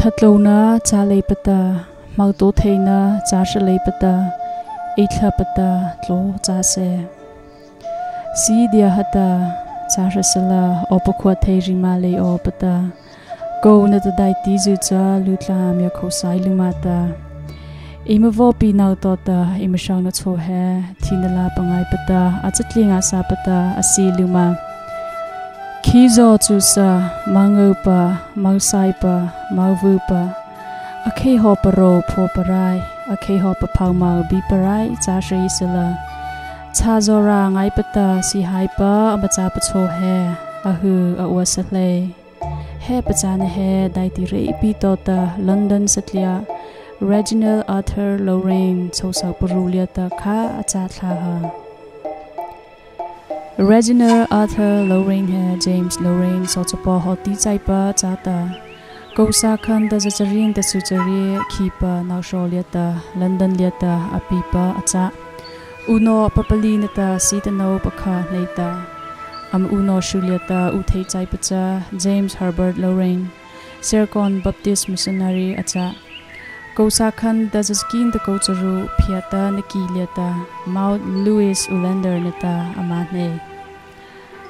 Thatlona cha leipata mauto theina cha shaleipata eithlapata tlo cha se si dia hata cha sala opakwa theiri male opata go na dai ti zu cha lutla mya khosai lumata imavo pi nau tota imashang na cho he thinala pangai pata achatlinga sapata asi luma khizo chu sa mangupa mausaipa mauvupa akhe hoparo phoparai akhe hopa phangma biparai cha shri sala chazora ngai pata si haipa abacha pacho he ahu awasahle he pachane he daiti re pi tota London satlia Regional Arthur Lorrain chosa purulia ta kha acha thla ha Regional Arthur Lorrain he James Lorrain sochapa hoti chaipa chata Kausa khan da zacharin da suchari khipa nausholia ta London liata apipa acha uno papali nata sitano pakha neita am uno shuliata uthei chaipa cha James Herbert Lorrain Sercon Baptist Missionary acha Kausa khan da zaskin da kocharu phiata nakiliata Mount Louis Ulander nata amane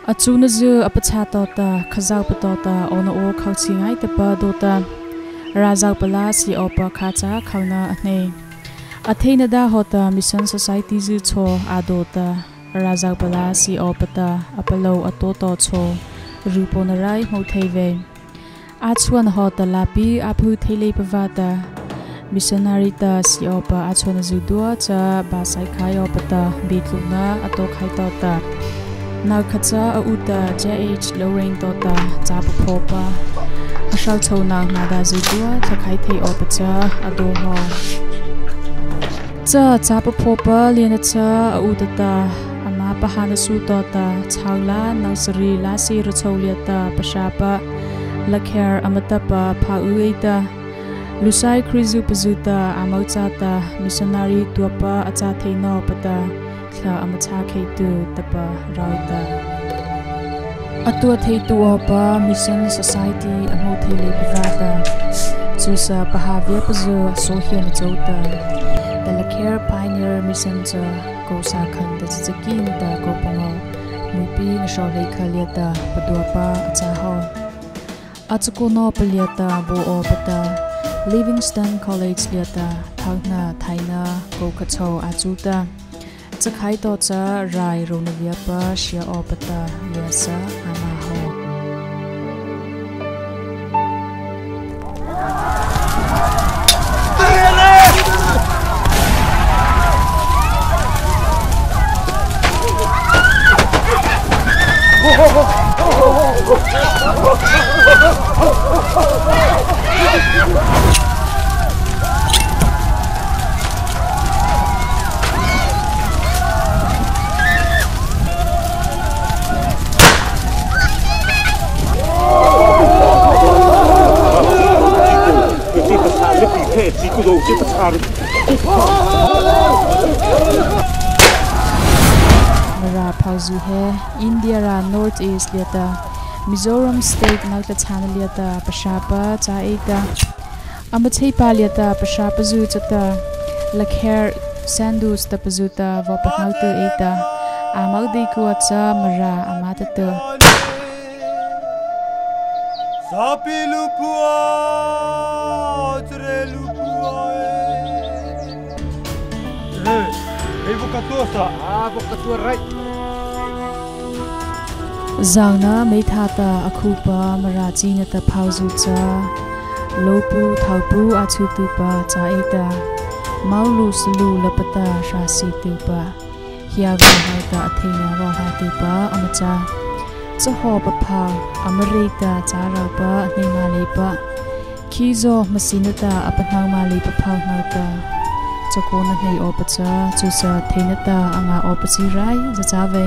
achuna zu apacha tota khazau patota ona o khauchingai tapa dota rajau pala si opa khacha khauna ane atheina da hota mission society zu cho adota rajau pala si opata apalo atoto cho ruponarai hmuhnawm achuan hota lapi aphu thele pawata missionary ta si opa achona zu dua cha basai khai opata bitluna ato khai tota Now khatsa uta JH Lorrain tota chapa phopa ashal chona nada zidua thakai thei opacha ado ho cha chapa phopa lena cha utata ama pahana su tota chawla nausari lasi rocholiata pashapa Lakher amatapa phaueita lusai krizu pazuta amauchata missionary tuapa acha theino pata Thla amacha kheitu tapa rauta atua theitu opa mission society amo thele bivata chusa pahavya pazu sohian chota the Lakher pioneer mission cha kosa khanda chakin ta ko pango mupi na shole khaliata paduapa acha ho achukono paliata bo opata Livingston College liata thangna thaina ko khacho achuta Chakai to cha rai ronavia pa shia opata yasa ama ho Mara pauzu he India ra northeast liata Mizoram state nalka chana liata pashapa cha eta amathei pa liata pashapa zu chata Lakher sandus tapazuta vapahaltu eta amagdei kuacha mara amatata sapilupua trelupua Zangna meithata akhupa marachi na ta phauzu cha lopu thaupu achutupa cha eta maulu sulu lapata shasi tupa hiawa hauta athena wa hatupa amacha chaho pa amarita charapa neima lepa khizo masinata apanhangma lepa phauhnauta chakona nei opacha chusa theinata anga opachi rai zachave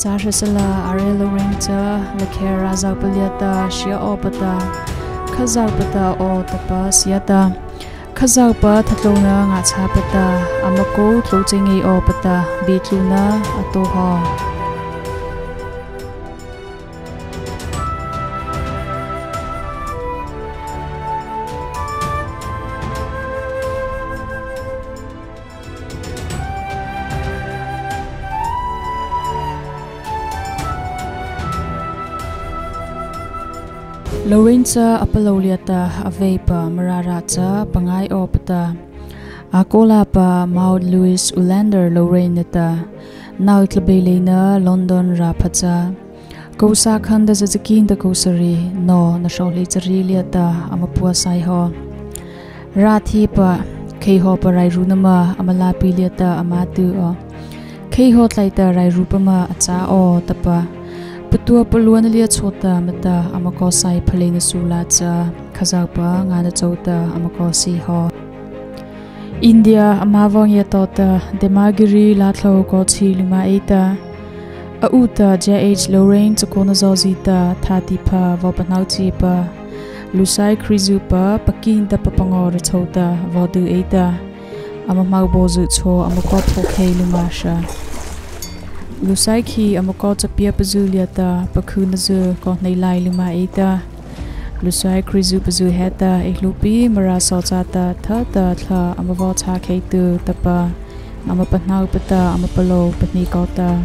chashasala are Lorrain cha Lakher raza paliata shia opata khazapata o tapa siata khazapa thatlona nga chapata amako thlochingi opata bitluna atoha Lorrain cha apaloliata avepa marara cha pangai opata akola pa Mount Louis Ulander Lorrain neta nautlabeilena London rapacha Kosa khanda zakin da kosari no na shawli chari liata ama buatsaih ho rathi pa kei ho pa rai runama amala pi liata amatu o kei ho tlaita rai rupama acha o tapa patua paluan lia chota mata amako sai phalena sula cha khazapa ngana chota amako si ho India amawang yatota demagiri Lakher ko chilima eta Auta J.H. Lorrain Chakona Zozita Thatipa Vapanauchipa Lusai Krizupa Pakinta Papangora Chota Vodu Eta Amamagbozu Cho Amakot Pokhe Lumasha Lusai Ki Amakot Pia Pazuliata Pakunazu Kohnelai Luma Eta Lusai Krizu Pazu Heta Ihlupi Marasotata Thla Amavota Ketu Tapa Amapatnau Pata Amapalo Patnikota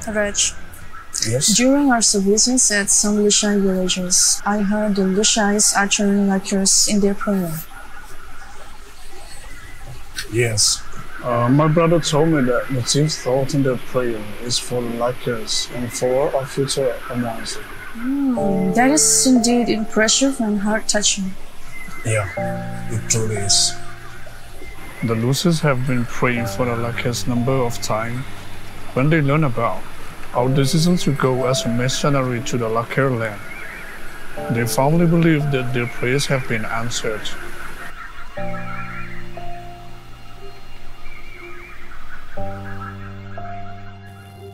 Reg. Yes? During our services at some Lushai villages, I heard the Lushais uttering Lakhers in their prayer. Yes. My brother told me that the chief thought in their prayer is for the Lakhers and for our future amongst. That is indeed impressive and heart-touching. Yeah, it truly is. The Lushais have been praying for the Lakhers number of times. When they learn about our decision to go as a missionary to the Lakher land, they firmly believe that their prayers have been answered.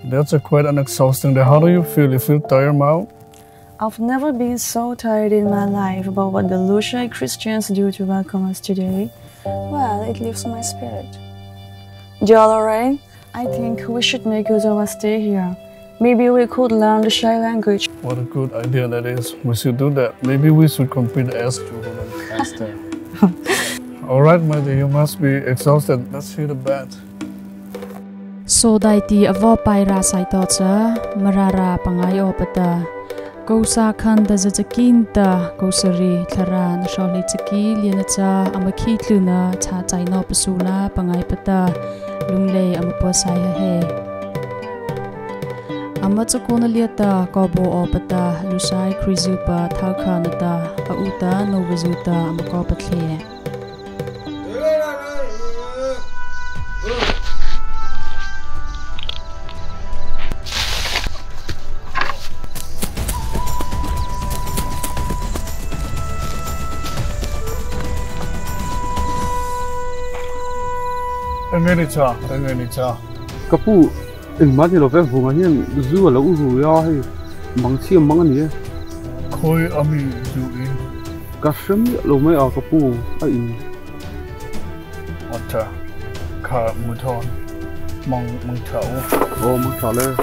That's quite an exhausting day. How do you feel? You feel tired, Mao? I've never been so tired in my life about what the Lushai Christians do to welcome us today. Well, it lifts my spirit. Dear Lorrain, I think we should make use of our stay here. Maybe we could learn the Shai language. What a good idea that is. We should do that. Maybe we should compete as children instead. Alright, my dear, you must be exhausted. Let's hit the bed. So daiti avo paira saitocha marara pangai opata Kosa khanda zakinta kosari Thlarau na shawli chaki lianacha amakhi tluna cha chaino pasula pangai pata lungle amapuasai he Amachakona liata kobo opata Lusai Krizupa Thalkhanata Auta Novazuta Amakopatle Engenita. Kapu in mati lo fe hunga hian zu lo u ya hi mangchi mang ani Koi ami duin. kasam lo mai a kapu a in Wata ka muton mang chaw. o mang cha le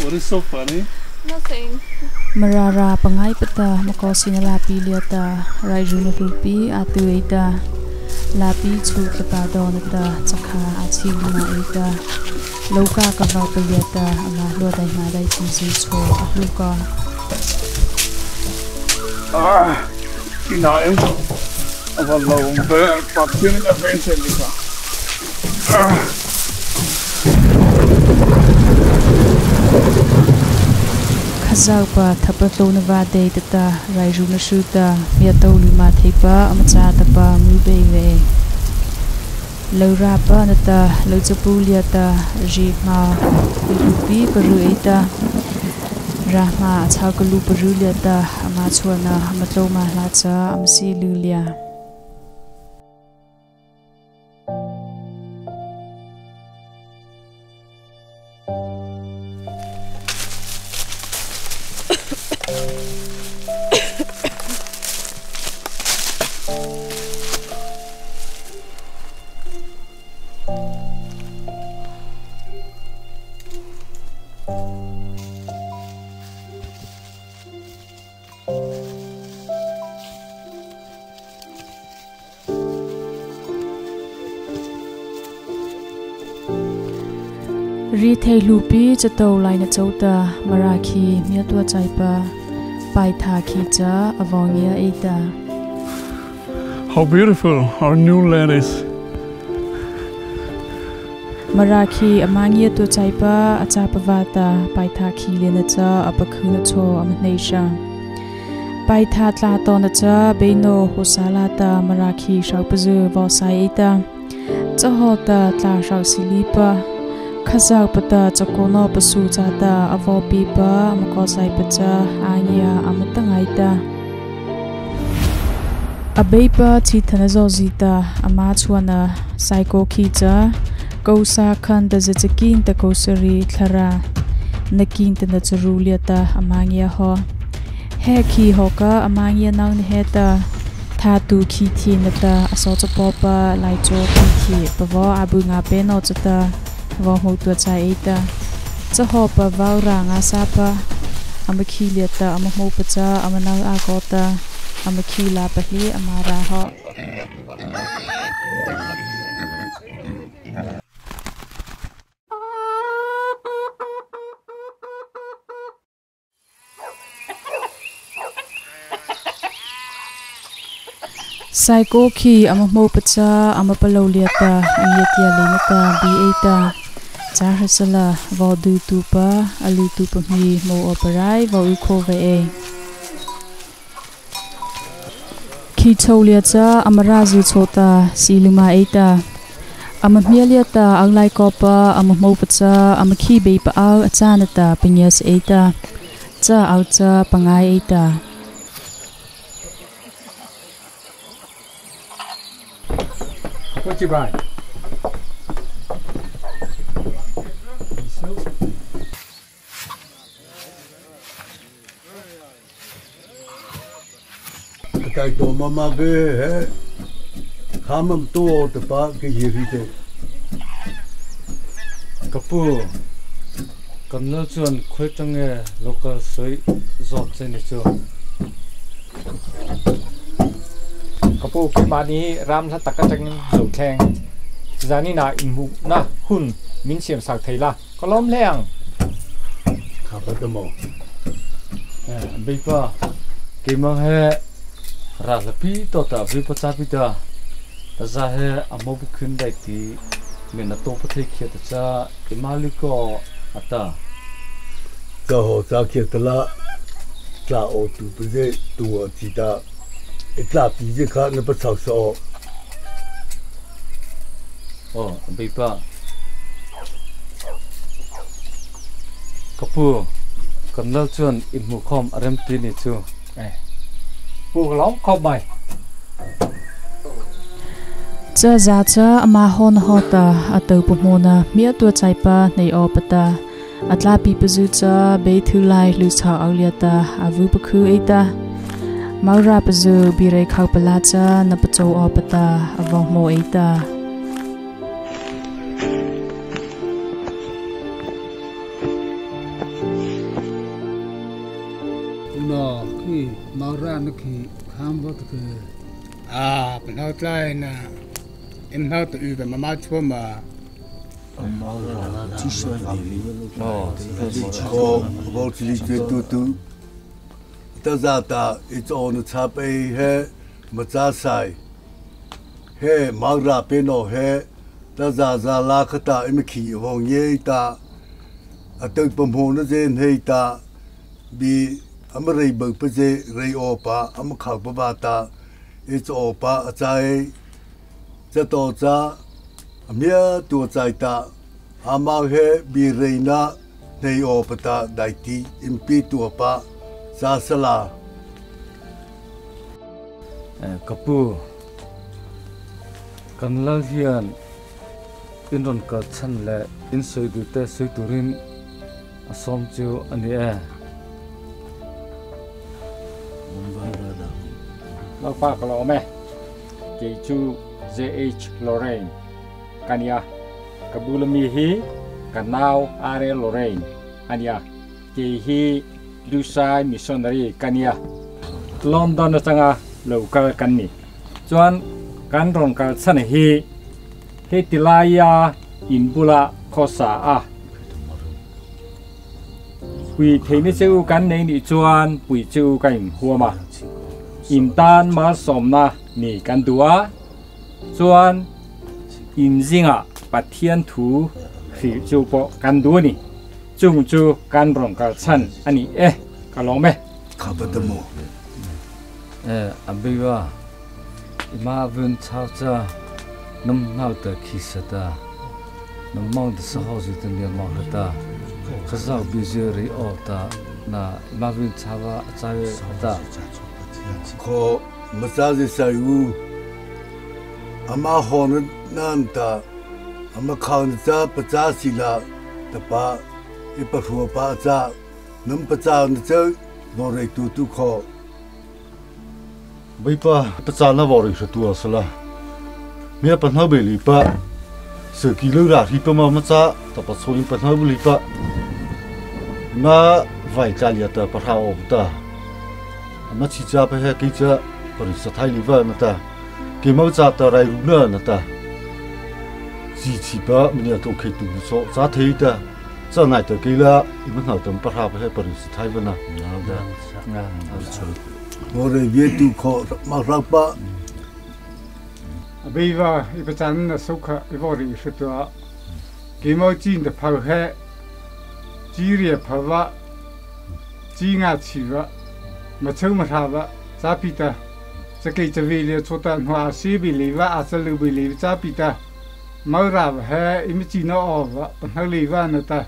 What is so funny? Nothing. Marara pangai pata makosina lapi liata raijuna lupi atu eita lapi chu kapa donata chakha achi luna eita loka kava paliata ama lo dai ma dai tisi cho apluka Kinain. Ava lawm Pathian adventure lika. Khazaupa thapatlo navade tata raijuna shuta miatolu ma theipa amacha tapa mubeve Laurapa nata lochapuliata jima lupi paruita Rahma chakalu paruliata amachuana amatloma lacha amsi lulia ri thei lupi chato laina chauta maraki mia tua chaipa pai tha khi cha avongia eta. How beautiful our new land is. Maraki amangia tua chaipa achapavata pai tha khi lena cha apakhuna cho amneisha. Pai tha tla to na cha beino hosalata maraki shaupazu buatsaih eta. Chahota tla shau silipa khazak pata chakono pasu chata avopi pa amakosai pacha anya amatangaita abeipa chithana zozita ama chuana saiko khicha kausa khanda zachakin ta kausari thlara nakin ta nachuruliata amangia ho he khi hoka amangia nang heta thatu khi thinata asocha popa laicho khi pawa abunga peno chata wa ho tua chai eta chahopa vaura nga sapa amakhi leta amahmo pacha amana agota amakhi la pahi amara ho Saiko khi amahmo pacha amapalo liata angiatia lenata b8 harsatna vodu tupa alu tupa mi mo operai vo uko ve khi choliacha amarazu chota siluma eta amamialiata anglai kopa amahmo pacha amakhi be pa au achanata pinyas eta cha aucha pangai eta What you buy? Cái tổ mà về khám to từ ba cái gì thế? Kapu, cầm nó chuẩn khơi trong nghe local suy giọt trên này chưa? Kapu cái bà đi ram thắt tắc cái dầu thang, giờ này na hmung na hun min xiêm sạc thấy là có lom leng. Khám bắt được mò. Bây giờ cái mà he ra là pi to ta vi pa cha pi ta ta za he amo bu khun dai ti me na to pa thei khia ta cha imaliko ata Cái hồ sa kia là ô tu bây giờ tu chỉ ta ít là bây giờ khác nó bắt đầu sao bây giờ kapu kan nal chuan imu khom arem ti ni chu pu lóng khom mai cha za cha ama hon hota atau pumona mia tua chaipa nei opata atla pi pazu cha be thulai lu cha auliata avu pakhu eta maura pazu birai khau pala cha na pacho opata avong mo eta nó khi mau ra nó khi khám vào cái bên hậu lại nè em hậu tự về mà mau chua mà vô chỉ chuyện tu ta ra ta ít ôn cha bê he mà cha sai he mau ra bên nó he ta ra la khát ta em khi vòng ye ta tự bầm hồn nó dên he ta bị Amari bang paje rei opa am khak babata it's opa achai chato cha amia tu chai ta ama he bi reina nei opata daiti impi tu opa sa sala kapu kan la hian in ron ka chan le in soi du te soi turin asom chu ani Lalpa Fak lawm ke chu JH Lorrain kania kabulami hi kanau are Lorrain ania ke hi dusai Missionary kania London na changa local kanni chuan kan ron kal chan hi tilaya inbula khosa quỳ thấy nó chịu cắn nên đi chuan quỳ chịu cảnh hua mà im tan mà xóm na nỉ cắn đũa chuan im riêng à Pathian thú khi chịu bộ cắn đũa nỉ chung chu cắn rong cả chân anh nỉ cả lawm mẹ khắp tất mồ anh bây giờ mà vẫn chào cha nằm nào tới khi sẽ ta nằm mong được sao gì tới niệm mong ta cái sao bây giờ rồi ở ta na mà vẫn chào ta khó mà sao gì sai u ama hòn nan ta ama khao cha pacha sila ta pa ipahu pa cha nằm pacha ni chơi Lorrain tu khó bây giờ pacha na vào rồi tu asala mẹ bắt đầu beli pa sự kỳ lưu ra thì pa mà cha tập bắt số bắt đầu beli pa mà vài cha liệt ta bắt đầu ta mà chỉ cha phải cái cha còn sự thay lý vợ mà ta cái máu cha ta rai rú nữa nè ta chỉ pa mình tu khi tu số cha thấy ta cha này ta cái là mình học tầm bắt đầu phải còn sự thay vợ nè Lorrain viết tu khó mà ra pa bây giờ bây giờ nó sốc khá bây giờ thì tôi cái máu chín để phao hết chỉ riêng phao vợ chỉ ngã chỉ vợ mà chơi mà thà vợ giá bị ta sẽ cái chế về liền cho ta hoa sĩ bị lì vợ sẽ lưu bị lì giá bị ta máu ra vợ hết im chỉ nó ở vợ bằng hơi lì vợ nữa ta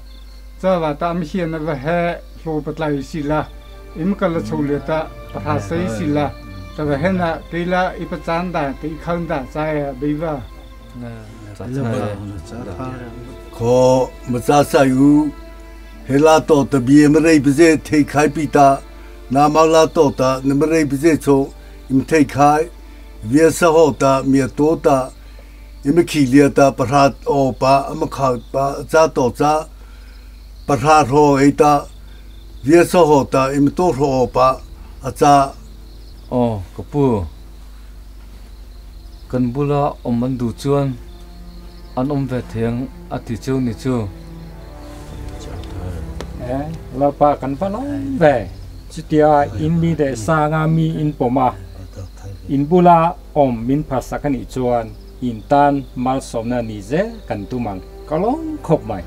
giá vợ ta mới hiện nó vợ hết lô bát lại xí la im cái là châu liệt ta bát hạ xây xí laแต่ว่าเห็นนะที่ละอีประจันด่าที่ข้างด่าใจบีว่าขอมาซาซายูเฮลาโตตะบีมะเรยบิเซเทคายปิตานามาลาโตตะนมะเรยบิเซโชอิมเทคายเวียสะโหตาเมียโตตาอิมขีเลียตาปะราโอปาอมะขาวปาจาโตจาปะราโรเอตาเวียสะโหตาอิมโตโรปาอาจาcái bữa cần bữa là ông mình đủ chuan anh về thieng thì chiêu nè chiêu là bà cần phải nói về chỉ tia in mi để sa nga mi in poma in bữa là ông min phát sắc cái chuan in tan mal xóm na ni dễ cần tu mang có lắm khóc mày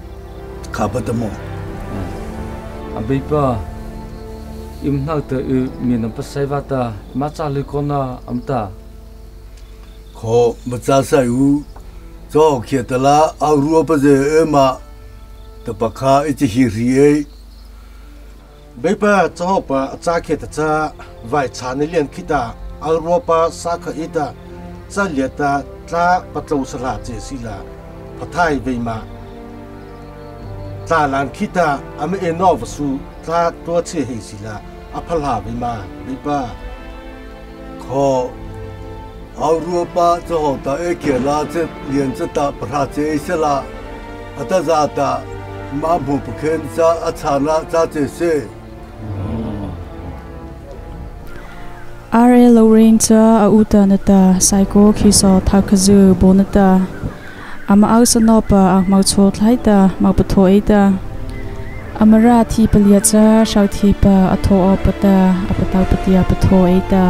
khắp tất mồ anh bây giờ im nào tới miền nam Bắc vắt ta mà cha lư con na âm ta khó mà cha sai u cho kia ta la ao rùa bây giờ mà ta bạc ha ít hria bây giờ cho pa cha kia ta cha vài chán liền khi ta ao rùa pa sa khởi ít ta cha liệt ta cha bắt đầu sala chế xí la bắt thay về mà ta làm khi ta ame enov su ta tua chế hay xí la apal ha về mà bây giờ khó ao rùa pa cho họ ta kia la chế liền chế ta bắt chế xí la ta ra ta mà bù bù khen cha chana cha chế xí are Lorrain cha uta nata psycho khiso thakhazu bonata ama ausanopa angmau chho thlaita mau pathoi ta amara thi palia cha shauthi pa atho opata apatau patia pathoi ta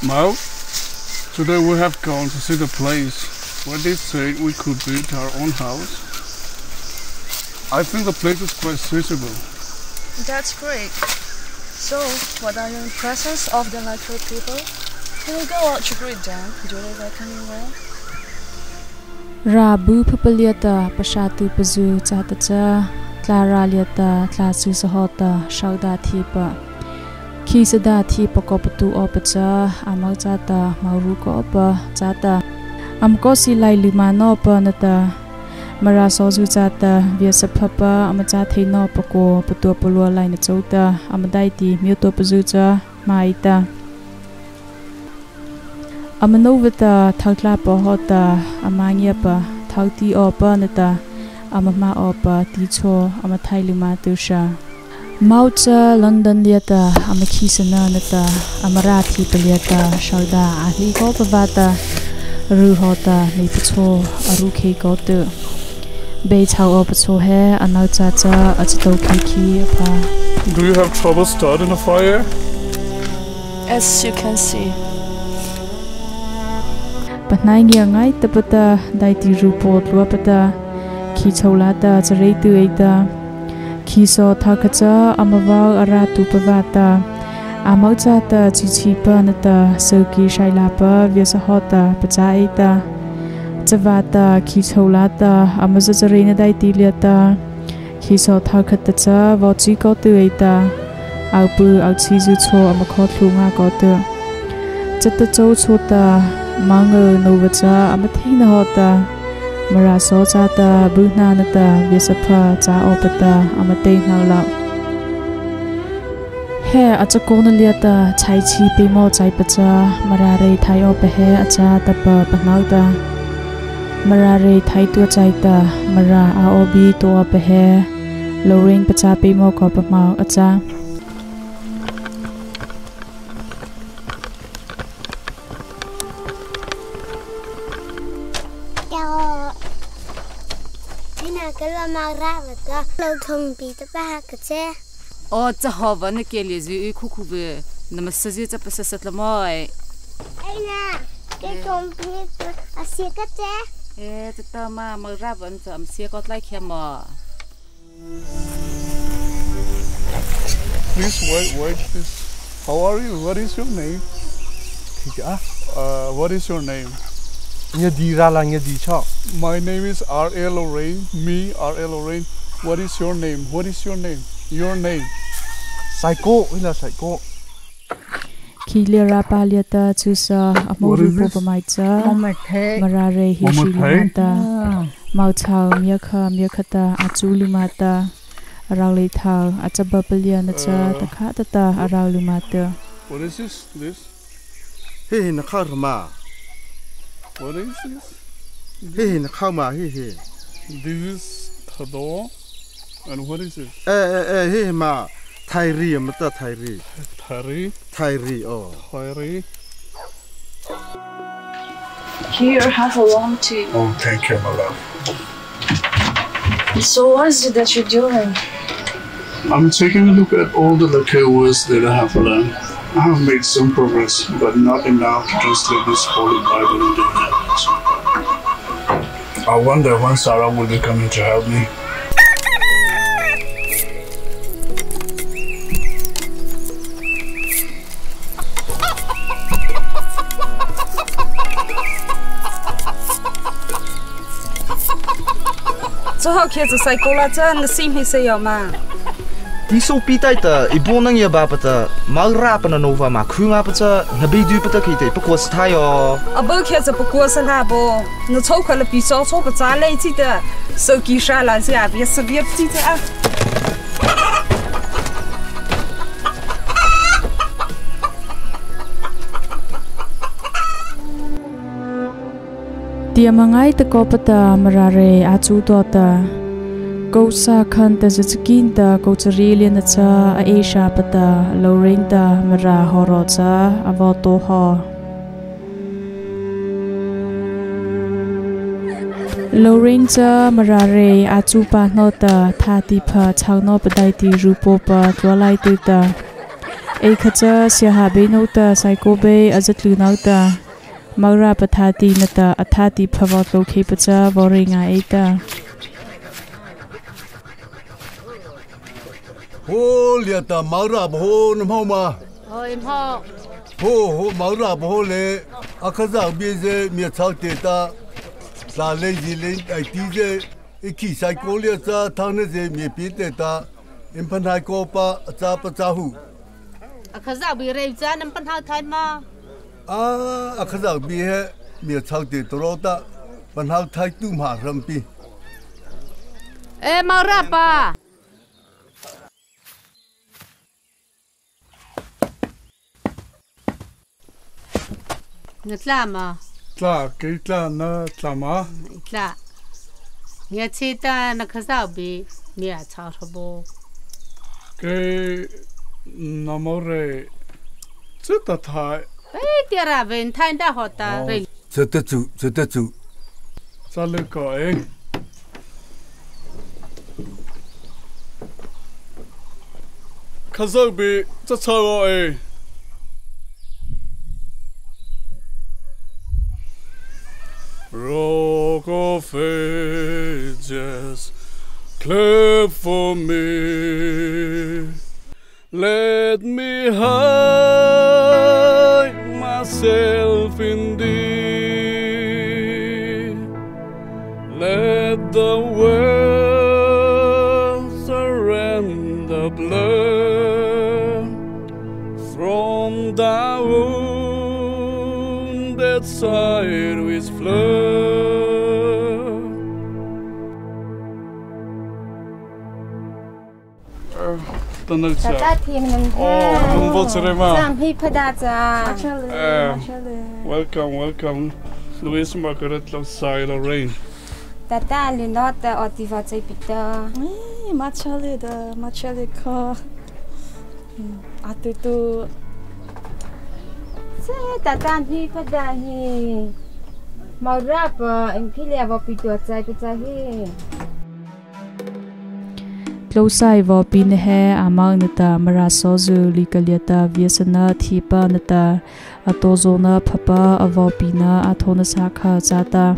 Well, today we have gone to see the place where they said we could build our own house. I think the place is quite suitable. That's great. So, what are your impressions of the Lakher people? Can we go out to greet them? Do they welcome you well? Rabu papaliata pasatu pazu chata cha Thlarau liata thlasu sahota shauda thipa khi sada thipa ko patu opacha amal chata mauru ko opa chata amko silai lumano pa nata mara sozu chata viasapapa amacha theino pako patu polwa laina chauta amadai ti myoto pazucha maita amanovata thakla pa hota amangya pa thauti opa nata amama opa ticho amathai luma tusha maucha London liata amakhisana nata amarathi paliata shauda ahli ko pavata ruhota nipacho arukhe ko tu be chau opacho he anaucha cha achto kiki pa. Do you have trouble starting a fire? As you can see. Patnai ngai tapata daiti report luapata khi chaulata charei tu eita khi so thakacha amawal aratu pavata amaucha ta chichipa nata soki shailapa vyasahota pacha eita chavata khi chaulata amaza charei daiti liata khi so thakata cha vochi ko tu eita aupu auchi ju cho amakho thlunga ko tu chatta chau chota mango novacha amathina hota mara so chata buhna nata vyasapha cha opata amate nala he achakona liata chaichi pemo chaipacha marare thai op he acha tapa panauta marare thai tu chaita mara aobi to op he Lorrain pacha pemo ko pamau acha cái là mang ra và ta lâu thùng bị ta ba cái xe. Cha họ vẫn là kia liền dưới khu khu về, nằm ở dưới ta phải sát lắm rồi. Anh à, cái thùng bị ta xé cái xe. Ta mà mang ra vẫn ta xé cái lại kia mà. Please wait, please. How are you? What is your name? What is your name? Nghe đi ra là nghe đi cho. My name is R.A. Lorrain. Me, R.A. Lorrain. What is your name? What is your name? Your name. Psycho, hay là psycho. Khi lera paliata chusa amoru popamaicha marare hishilumata mauchau miakhata achulumata arauli thau achabapaliana cha takhatata araulumata. What is this? This? Hey, nakarma. What is this? Hey, nakama, hey. This is thlarau. And what is it? Hey, ma. Thairi, mata thairi. Thairi, oh. Thairi. Here, have a lawm tea. Oh, thank you, my love. So what is it that you're doing? I'm taking a look at all the Lakher words that I have learned. I have made some progress, but not enough to translate this holy Bible into language. I wonder when Sarah will be coming to help me. So how kids are psychological and sim he say your man. Di so pitai ta ibonang ya ba pata magra pa na nova ma khunga pata nabi du pata kite pa kwas thai yo abo kids pa kwas na bo no chau khala pi so so pa cha lai chi ta so ki sha la sia bi sa bi chi ta Dia mangai ta ko pata marare achu to ta Kosa khan ta zakin ta kochari lian cha Asia pata Lorrain ta mara horo cha avoto ho Lorrain cha marare achu pa no ta thati pha changno padai ti rupo pa twalai tu ta e khacha sia ha be no ta psycho be azatlu nau ta magra pathati nata athati phawat lo khe pacha boringa eta Ho liata maura bo nam ho ma. Im ho. Ho maura bo le akaza bi je mi chau te ta la le ji le ai ti je Iki sai kolia cha thane je mi pi te ta impanai ko pa cha pa cha hu. Akhaza bi re cha nam pan ha thai ma. Akhaza bi he mi chau te tro ta pan ha thai tu ma ram pi. Mau ra pa. Ngaithla ma. Tla, ke tla na tla ma. Tla. Nghe chi ta na khaza bi mi a cha thabo. Ke namore chita thai. Tira ven thai da hota re. Chata chu. Chale ko Khaza bi cha chaw Rock of ages, clap for me. Let me hide myself in thee. Let the world surrender blood from thy wounded side with flood. Welcome. Louis Margaret Lorrain. Tata Linota Otivatsai Peter. Machale ko. Atutu. Tata hi pada hi. Mau rapa engkilia vapitu atsai hi. Closai vo pin he amang nata marasozu likaliata viasana thipa nata atozona phapa avopina athona sakha chata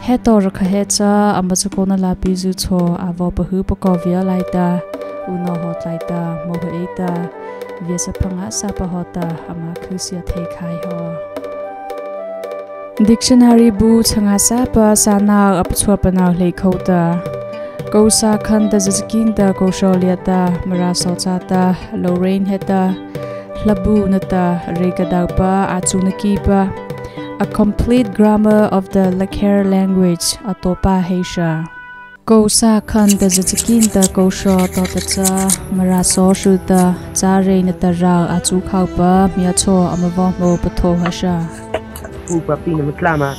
hetor khahecha amachakona lapi zu cho avopahu pakovia laita uno hot laita moheita viasa phanga sapa hota ama khusia theikhai ho dictionary bu changa sapa sana apchwa pana leikhota Kosa khanda zakinda kosholiata marasauchata Lorrain heta hlabu nata regadapa achunakipa a complete grammar of the Lakher language atopa heisha Kosa khanda zakinda kosho totacha maraso shuta chare nata ra achu khaupa miacho amavo mo patho hasha upa pina mklama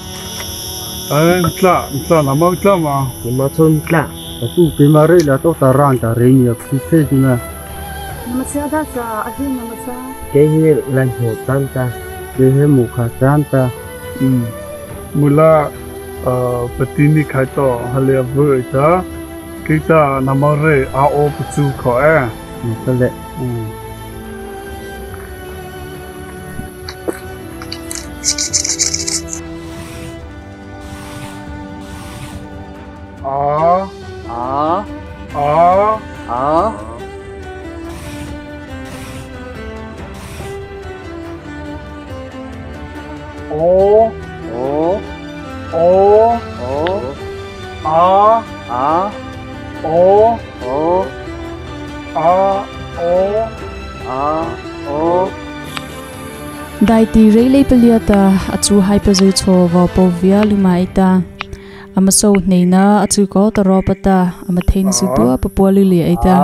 mkla ma macho mkla Aku primary la to taranta renya kise na. Namaste sa ahin namasa. Kehe lan ho tanta, kehe mukha tanta. Mula patini khaito halia vuita kita namore ao puchu ko Mutale. Daiti rele peliata achu hyperzu cho va povia lumaita amaso neina achu ko taropata amathein sutua papoli li aita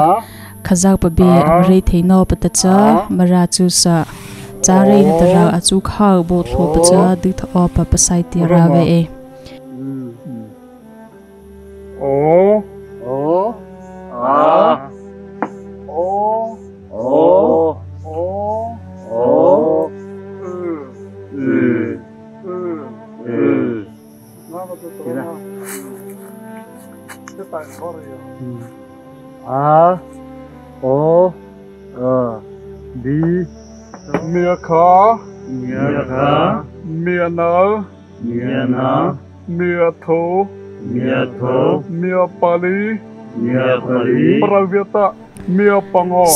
khazak pabe amre theino patacha marachu sa chare ni tara achu kha bo thlopacha di tho pa pasai ti rawe e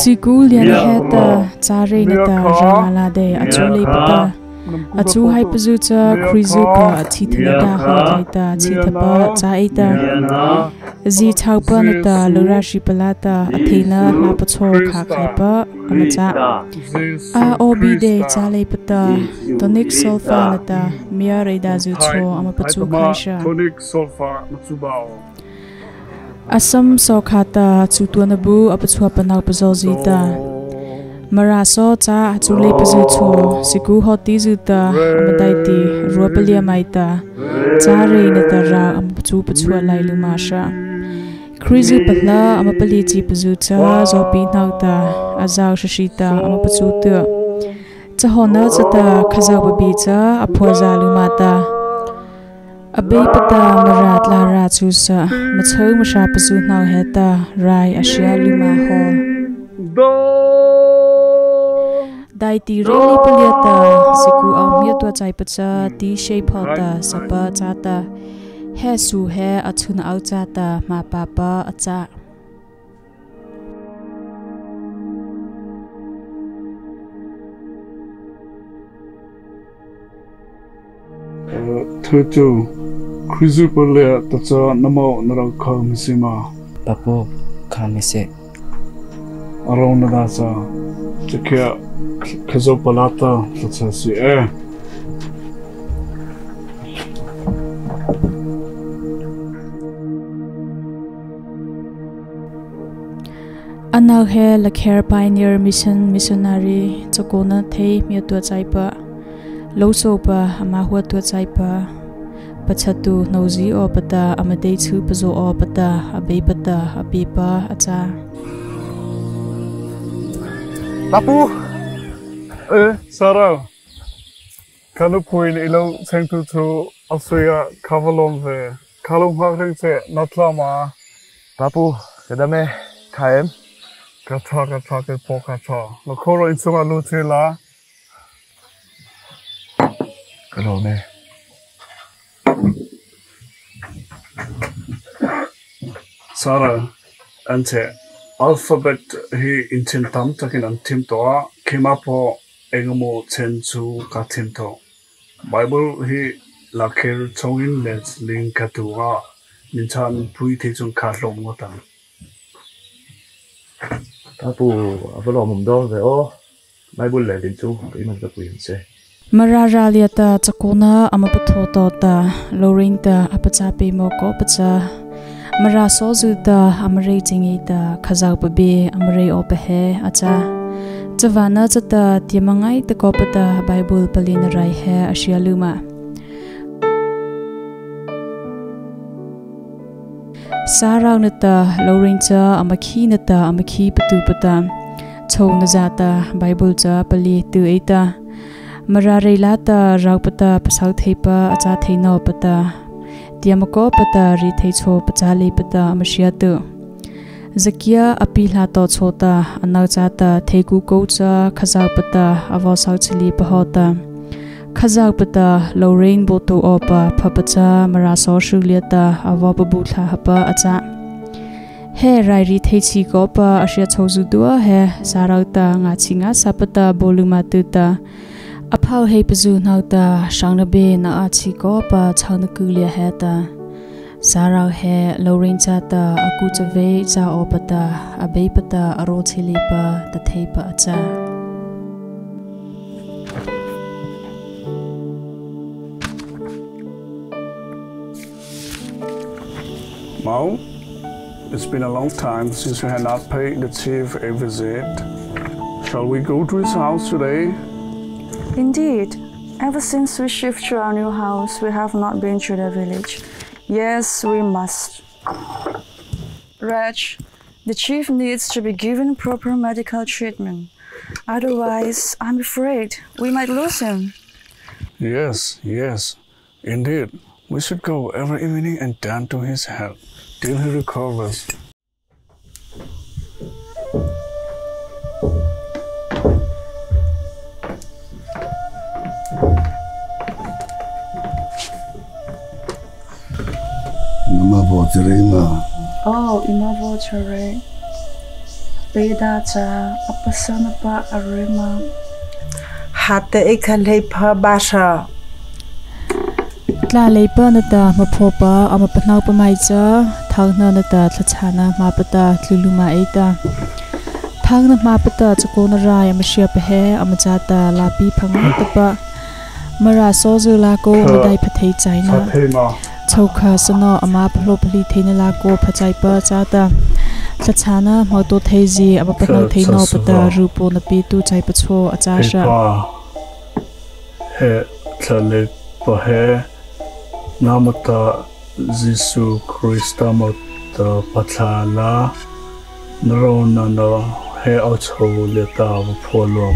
Sikul yan heta chare nita rangala de achule pata Achu hai pazu cha khrizu pa athi thada ho laita chi thapa cha ita zi thaupa nata lura shipalata athina la pacho kha khai pa amacha a obi de cha le pata tonic sulfa nata mia reida zu cho ama pachu khaisha tonic sulfa matsubao asam so khata chu tuanabu apachua panau pazozita maraso cha chu le pazu cho siku hoti zuta amadaiti ruapalia maita cha re nata ra amachu pachua lailu masha Krizu patla amapali chi pazu cha zopi nauta azau shashita amapachu tu cha hona chata khazau babi cha aphoza lumata abe pata marat la ra chu sa machau masha pazu nau heta rai ashia luma ho dai ti reli paliata siku amya to chai pacha ti shape hota sapa chata he su he achuna auchata ma papa acha Tutu krizu pole tacha namo narang khamisima papo khamise arona dasa chekya khazo palata tacha si Anau he Lakher Pioneer Missionary chokona thei mi to chaipa loso pa ama hua to chaipa pachatu nozi o pata amadei chu pazo o pata abe pata apipa acha Papu Sarah kanu point ilo sengtu to Australia kavalom ve kalum hring se natlama Papu kedame khaem Kata ke pokacha. Lokoro insunga lutila. Kalau ne. Sarah, ante alphabet hi intintam takin antim toa kimapo engamo chenchu katim to. Bible hi Lakher chongin lens link katua ninchan pui tejung katlom ngotam. Papu avalo mumdo ve o Bible le din chu cái mình cái quyền se Marara liata chakona amapatho to ta Lorrain ta apacha pe mo ko pacha mara so zu ta amre chingi ta khazau pa be amre o pa he acha chawana chata tiamangai ta ko pata Bible palin rai he ashialuma Sarau nata Lorrain cha amakhi nata amakhi patu pata chaw na jata Bible cha pali tu eta marare lata raupata pasau theipa acha theino pata tiamako pata ri theicho pachali pata amashiatu zakia apila to chota anau chata theiku ko cha khazau pata awa sauchili pahota khazau pata Lorrain boto opa phapacha maraso shuliata awa babutha hapa acha he rairi theichi ko pa asya chawzu dua he sarauta nga chinga sapata boluma tuta aphau hei pazu nauta shangnabe na achi ko pa chhana kulia heta sarau he Lorrain chata aku chave cha opata abei pata aro chili pa ta theipa acha Mau, it's been a long time since we had not paid the chief a visit. Shall we go to his house today? Indeed. Ever since we shifted to our new house, we have not been to the village. Yes, we must. Raj, the chief needs to be given proper medical treatment. Otherwise, I'm afraid we might lose him. Yes, indeed. We should go every evening and tend to his health till he recovers. Oh, imavo chere. Beda cha apasana pa arima. hatte ik hleithei basha. Tla leipa nata mapopa ama panau pamaija thangna nata thlachana mapata tluluma eita thangna mapata chakona raya mashia pehe amachata lapi phanga tapa mara sozula ko madai pathei chaina chokha sano ama phlopli theina la ko phachai pa chata thlachana moto theiji ama panau theino pata rupo na pi tu chai pacho achasha he thale pahe Namata Jisu Christa Mata Pathala Narona na he aucho leta polo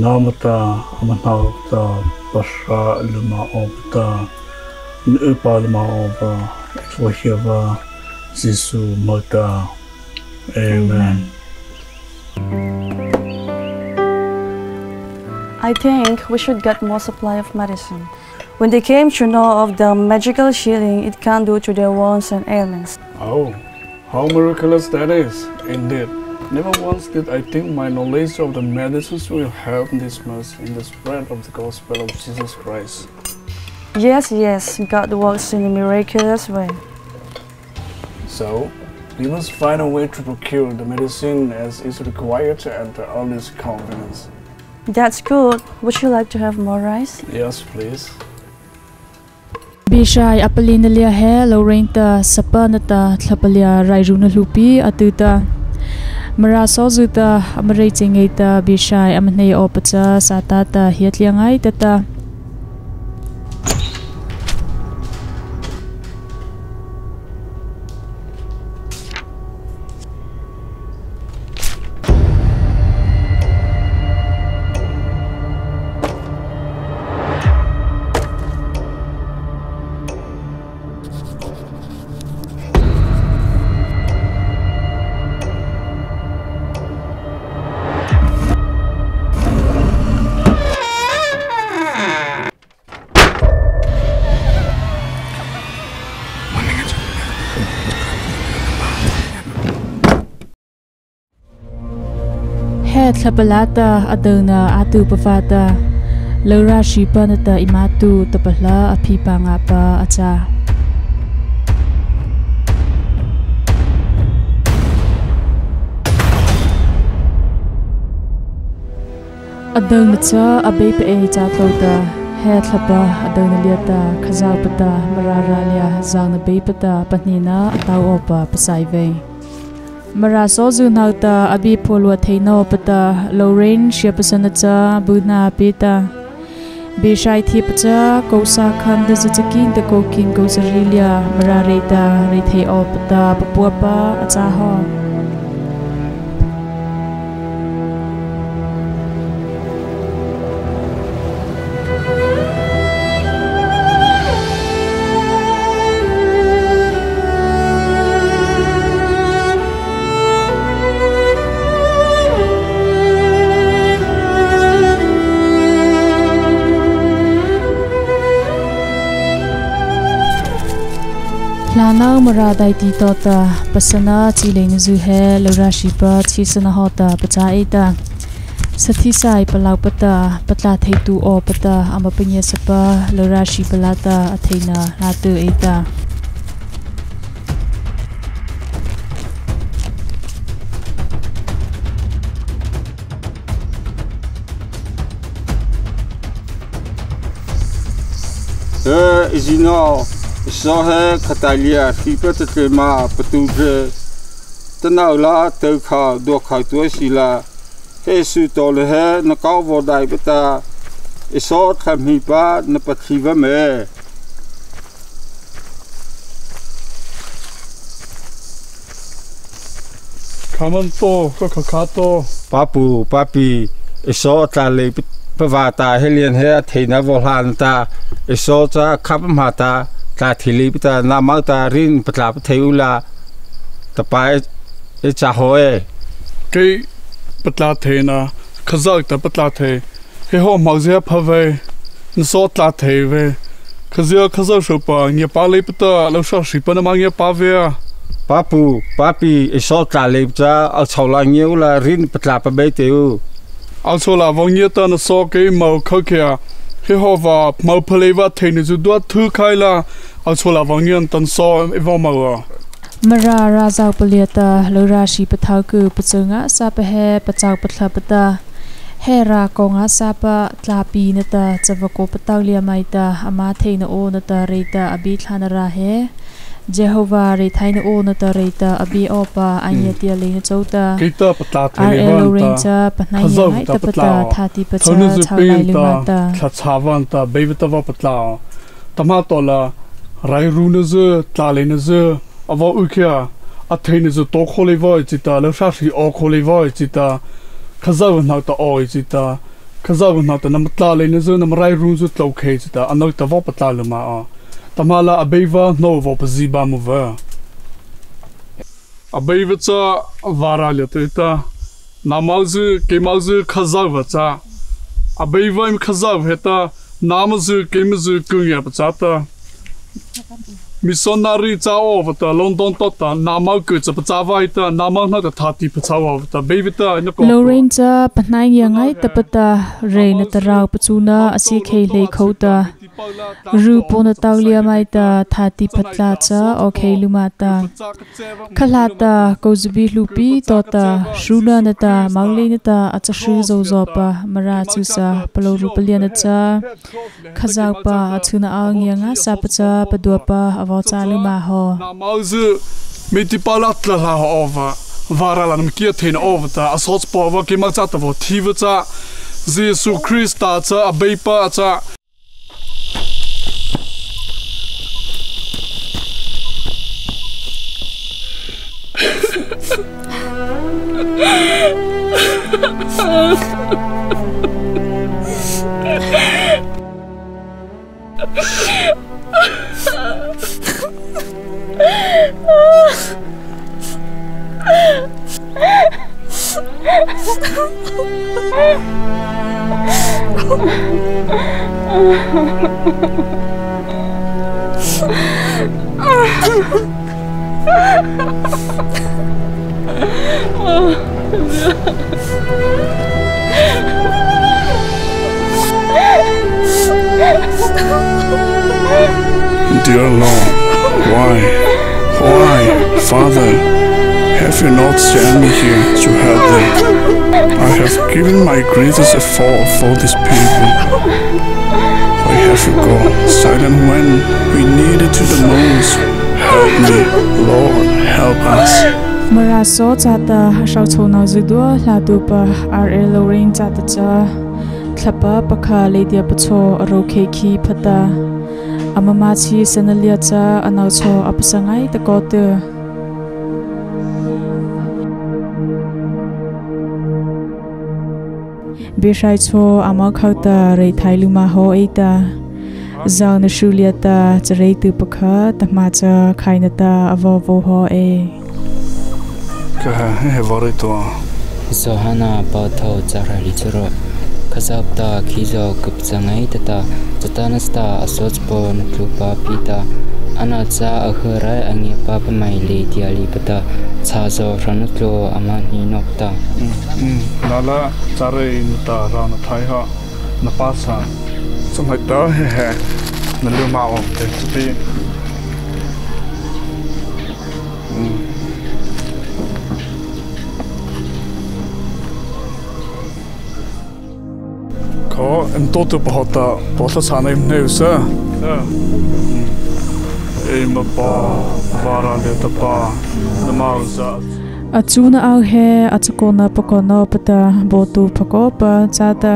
Namata Amanauta Basha Luma Opta Nupalma Ova Wahiva Jisu Mata. Amen. I think we should get more supply of medicine. When they came to know of the magical healing it can do to their wounds and ailments. Oh, how miraculous that is, indeed. Never once did I think my knowledge of the medicines will help this much in the spread of the gospel of Jesus Christ. Yes, God works in a miraculous way. So, we must find a way to procure the medicine as is required to enter all this confidence. That's good. Would you like to have more rice? Yes, please. Bishai apalina lia he Lorrain ta sapanata thlapalia rairuna lupi atuta mara sozuta amrei chingeita bishai amnei opacha satata hiatliangai tata Thlapalata adona atu pafata Laura shipanata imatu tapala apipa nga pa acha adona cha abepa e cha thota he thlapa adona liata khazau pata marara lia zangna bepata panina ataw opa pasaive Mara sozu nauta abi polwa theino pata Lorrain shiapasanacha buna pita Bishai thipacha kosa khanda zachakin the kokin gosarilia mara reta hleithei opata papuapa achaho Thlarau maradai ti tota pasana chile nizu he Laura shipa chisana hota pacha eta sathi palau pata patla theitu o pata amapanya sapa Laura shipalata atheina latu eta Izino so he katalia khipa te ma patuje tanaula te kha do kha tu sila he su tole he na ka vodai beta iso khami pa na pathiva me Kamanto kakato papu papi iso tale pavata helian he theina volhanta iso cha khapmata ta thili pita namata rin patla theula tapai e chahoe ke patla theina khazak ta patla the he ho mauzia phave nso tla theve khazia khaza shopa nge pale pita lo sha shipana mangya pavia papu papi iso tla lepcha al chaula ngeula rin patla pa beteu Also là vong nhiệt ta nó so cái màu khơi kia khi họ vào màu phơi vào thì nó dù thứ khai là also là vong nhiệt ta so vào màu Mara razau paliata lora shi pathau ku pachunga sapa he pachau patla pata hera konga sapa tlapi nata chavako pataulia maita ama theina o nata reita abi thanara he Jehovah reithaina o nata reita abi opa anyatia leina chauta kita patla theina ta panai ta pata thati pacha chaulai limata chawan ta bevita va patla tama tola rai runaze tlalinaze ava ukia atheina zo to khole voi chita la shashi o khole voi chita khazaw na ta oi chita khazaw na ta namtla leina zo namrai ru zo tlo khe chita anok ta va patla lama a tamala abeva no va paziba mova abeva cha vara leta namauzu kemauzu khazaw cha abeva im khazaw heta namazu kemzu kuya pachata Missionary chaw vata London tota namau ku cha pachawa ita namau na ta thati pachawa vata bevita na ko Lorrain cha panai ngai tapata reina Thlarau pachuna asi hleithei khota rupona taulia maita thati patla cha okhelu mata khalata kozbi lupi tota shuna nata maulena ta achashu zozopa mara chusa paloru paliana cha khazaupa achuna angyanga sapacha padopa avochaluma ho namauzu mitipalatla la ova varala namkia thein ovata asots pova ke machata vo thivacha Jesu Christa cha abeipa cha Dear Lord, why, Father, have you not sent me here to help them? I have given my greatest effort for these people. Why have you gone silent when we needed to the most? Help me, Lord, help us. Maraso chata shau chona zidua ladupa Lorrain chata cha thlapa pakha leidia pacho arokhe khi phata amamachi sanalia cha anaucho apasangai takote bishai cho amakhauta reithai luma ho eita zauna shuliata chareitu pakha tamacha khainata avovo ho e ka he varito Zohana Bathau Charali Churo Kasapta Kizo Kupsangai Tata Tatanasta Asochpon Klupa Pita Anacha Akhara Angi Papa Maili Dialipata Chazo Ranutlo Amani Nokta Nala Chare Nuta Rana Thaiha Napasa Samaita He Naluma of the Ko em toto bahota bola sana em neusa em pa vara le tapa namauza achuna au he achakona pakona pata botu pakopa chata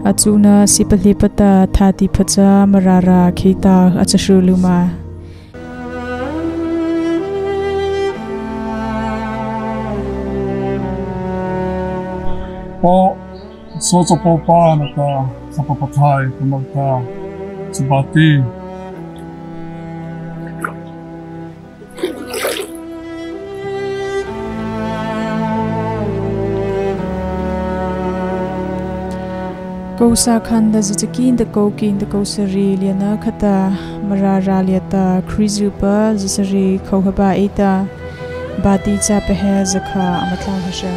achuna sipalipata thati phacha marara khita achashuluma po so popa nata sapapathai kumata sabati Kosa khanda zitakin da kokin da kosari liana khata marara liata krizupa zisari khauhaba eta bati cha pehe zakha amatla hasha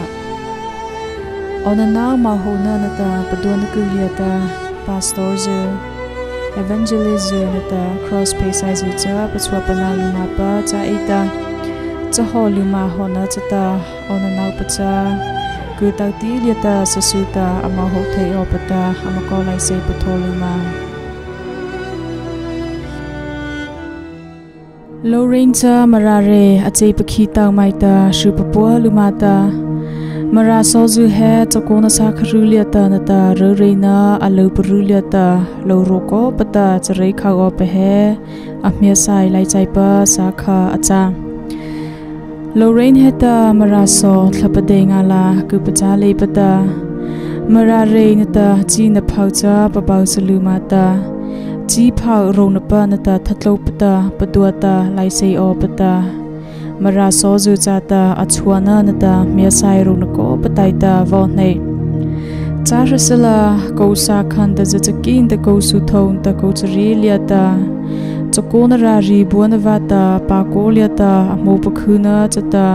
Onana mahona nata paduan kuliata pastor ze evangelist ze nata cross pesai ze cha pachwa panaluma pa cha ita cha holuma hona chata onana pacha kutati liata sasuta ama hothei opata ama ko lai sei patholuma Lorrain cha marare achei pakhi taw maita shupapua lumata Mara sozu he chakona sa kharuliata nata reina alu puruliata lo roko pata charei khago pe he amia sai lai chaipa sa kha acha Lorrain heta mara so thlapade ngala kupacha le pata mara re nata chi na phaucha papau salu mata chi phau ro na pa nata thatlo pata paduata lai sei o pata Mara sozu chata achuana nata miasai runako pataita vonei Charasala kosa khanda zachakin da kosu thon ta kochrilia chokona rari buanavata pakoliata mopakhuna chata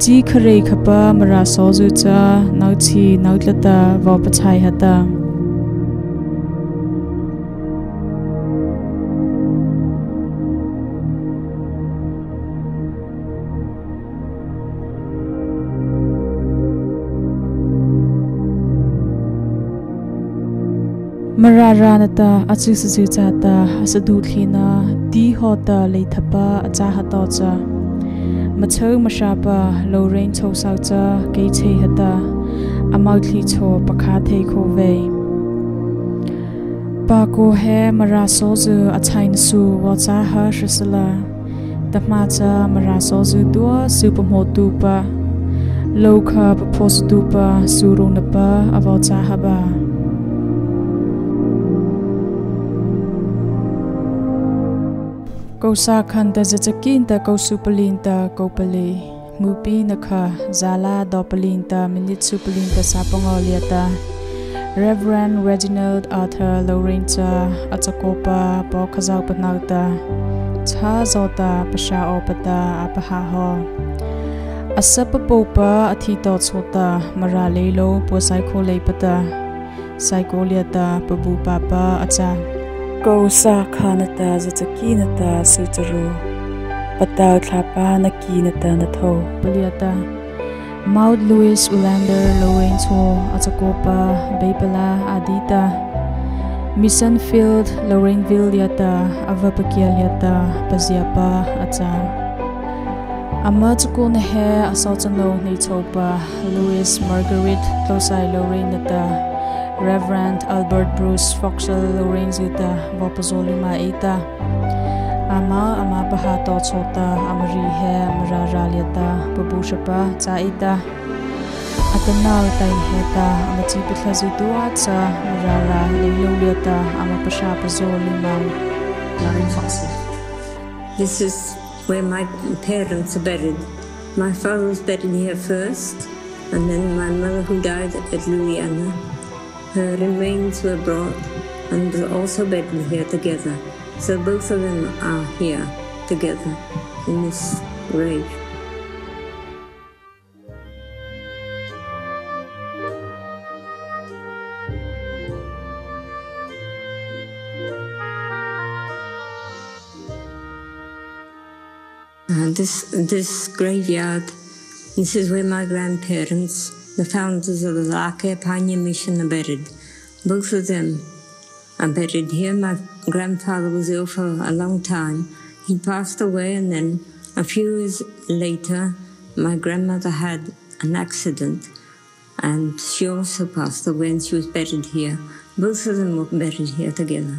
chi khare khapa mara sozu cha nauchi nautlata vopachai hata Mararanata achusu chata asaduthlina di hota leithapa acha hatocha machau mashapa Lorrain chosaucha keichei hata amautli cho pakha thei khove pako he marasozu achainsu wacha harsatna tamacha marasozu dua supamhotupa lokha postupa surunapa avacha haba Kosa khanda zachakinta kosupalinta kopali mupi nakha zala dopalinta minitsupalinta sapangoliata Reverend Reginald Arthur Lawrence achakopa pokhazau panauta cha zota pasha opata apahaho asapapopa athito chota maralelo posai kholeipata saikoliata pabu papa acha Kosa khanata zachakinata sucharu pataw thlapa nakinata natho paliata Mount Louis Ulander Lorrain cho achakopa beipala adita Mission Field Lorrainville yata avapakial yata paziapa acha ama chukone he asauchano nei chopa Louis Margaret Closai Lorrain nata Reverend Albert Bruce Foxel Lorrain zita vapazolima ita ama bahato chota amari he mararaliata babushapa cha ita atanal tai heta amachi pithlazutua cha marara leiloliata ama pasha pazolima Lalpa Fak. This is where my parents are buried. My father was buried here first, and then my mother who died at Louisiana. Her remains were brought and were also buried here together. So both of them are here together in this grave. This graveyard, this is where my grandparents, the founders of the Lakher Pathian mission, are buried. Both of them are buried here. My grandfather was ill for a long time. He passed away, and then a few years later, my grandmother had an accident, and she also passed away, and she was buried here. Both of them were buried here together.